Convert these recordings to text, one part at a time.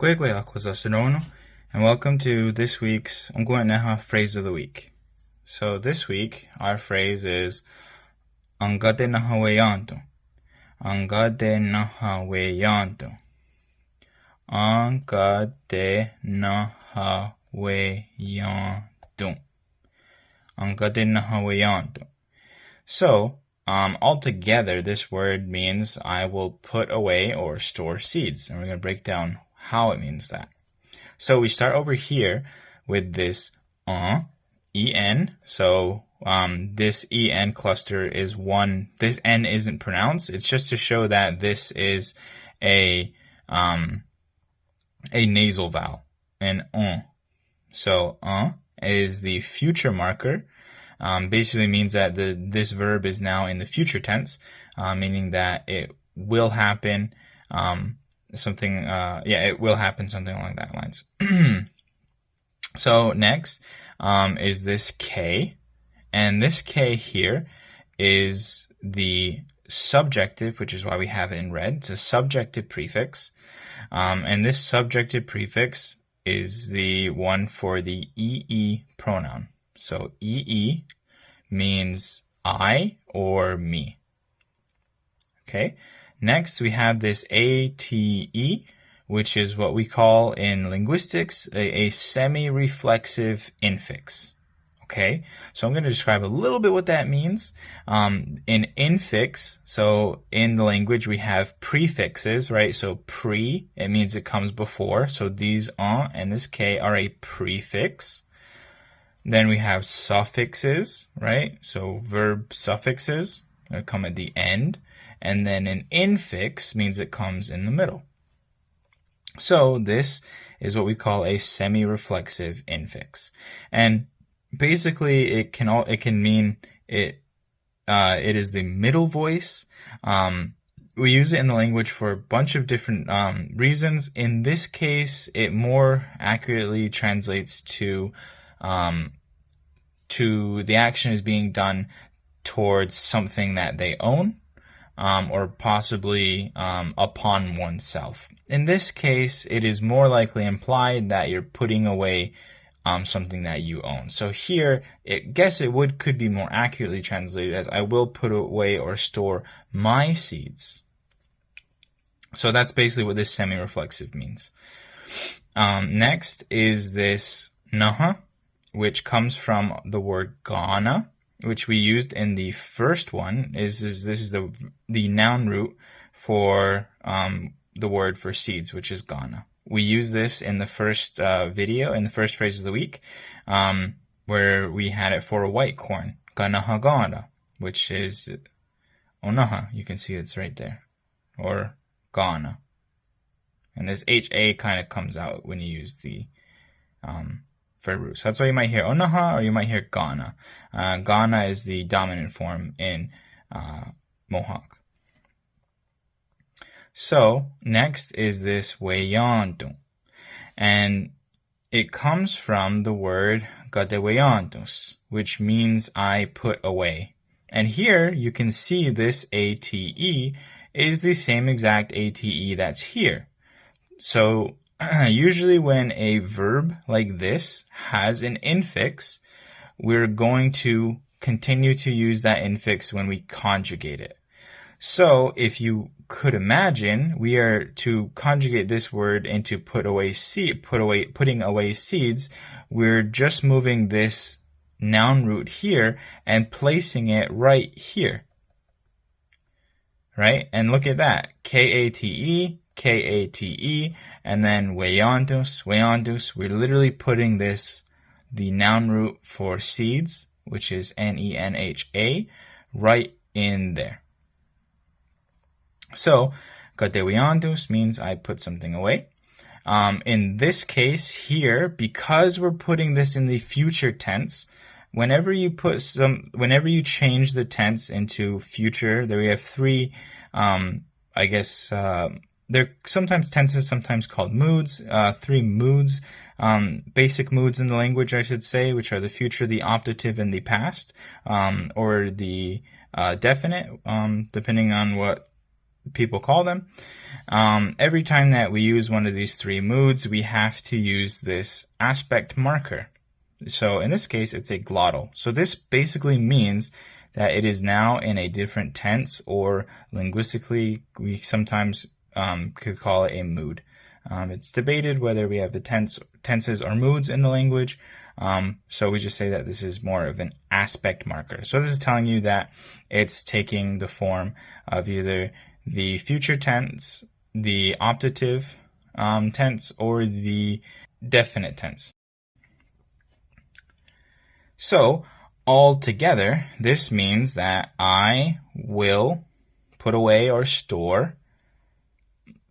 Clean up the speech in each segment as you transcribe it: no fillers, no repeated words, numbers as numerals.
Akwesasne, and welcome to this week's Kanien'keha phrase of the week. So this week, our phrase is Kanien'keha. Kanien'keha. Kanien'keha. So, altogether, this word means I will put away or store seeds, and we're going to break down how it means that. So we start over here with this en. So this en cluster is one. This n isn't pronounced. It's just to show that this is a nasal vowel, an So is the future marker. Basically means that this verb is now in the future tense, meaning that it will happen. It will happen, something along that lines. So next is this K, and this K here is the subjective, which is why we have it in red. It's a subjective prefix, and this subjective prefix is the one for the EE pronoun. So EE means I or me. Okay. Next, we have this ATE, which is what we call in linguistics a semi-reflexive infix. Okay, so I'm going to describe a little bit what that means. In infix, so in the language we have prefixes, right? So pre, it means it comes before. So these and this K are a prefix. Then we have suffixes, right? So verb suffixes that come at the end. And then an infix means it comes in the middle. So this is what we call a semi-reflexive infix. And basically it can mean it is the middle voice. We use it in the language for a bunch of different reasons. In this case, it more accurately translates to the action is being done towards something that they own. Or possibly upon oneself. In this case, it is more likely implied that you're putting away something that you own. So here, it could be more accurately translated as I will put away or store my seeds. So that's basically what this semi-reflexive means. Next is this naha, which comes from the word gana, which we used in the first one. This is the noun root for the word for seeds, which is gana. We use this in the first video, in the first phrase of the week, where we had it for a white corn, ganaha gana, which is onaha. You can see it's right there, or gana. And this HA kind of comes out when you use the verb root. So that's why you might hear onaha or you might hear gana. Gana is the dominant form in Mohawk. So next is this weyantu, and it comes from the word gadeweyantus, which means I put away. And here you can see this ATE is the same exact ATE that's here. So usually when a verb like this has an infix, we're going to continue to use that infix when we conjugate it. So if you could imagine, we are to conjugate this word into putting away seeds, we're just moving this noun root here and placing it right here. Right? And look at that. Kate, Kate, and then weyantus. We're literally putting the noun root for seeds, which is NENHA, right in there. So, gadeweyantus means I put something away. In this case here, because we're putting this in the future tense, whenever you change the tense into future, there we have three, they're sometimes tenses, sometimes called moods, three moods, basic moods in the language, I should say, which are the future, the optative, and the past, or the definite, depending on what people call them. Every time that we use one of these three moods, we have to use this aspect marker. So in this case, it's a glottal. So this basically means that it is now in a different tense, or linguistically, we sometimes could call it a mood. It's debated whether we have the tenses or moods in the language. So we just say that this is more of an aspect marker. So this is telling you that it's taking the form of either the future tense, the optative tense, or the definite tense. So altogether, this means that I will put away or store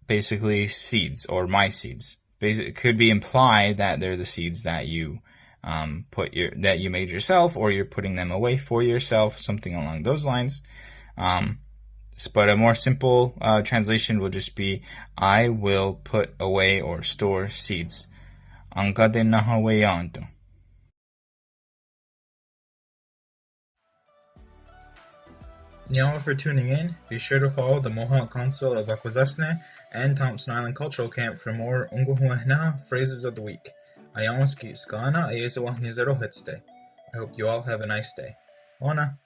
basically seeds, or my seeds. It could be implied that they're the seeds that you that you made yourself, or you're putting them away for yourself, something along those lines. But a more simple translation will just be, I will put away or store seeds. Kanien'keha. Nyama for tuning in. Be sure to follow the Mohawk Council of Akwesasne and Thompson Island Cultural Camp for more Kanien'keha phrases of the week. I hope you all have a nice day. Ona.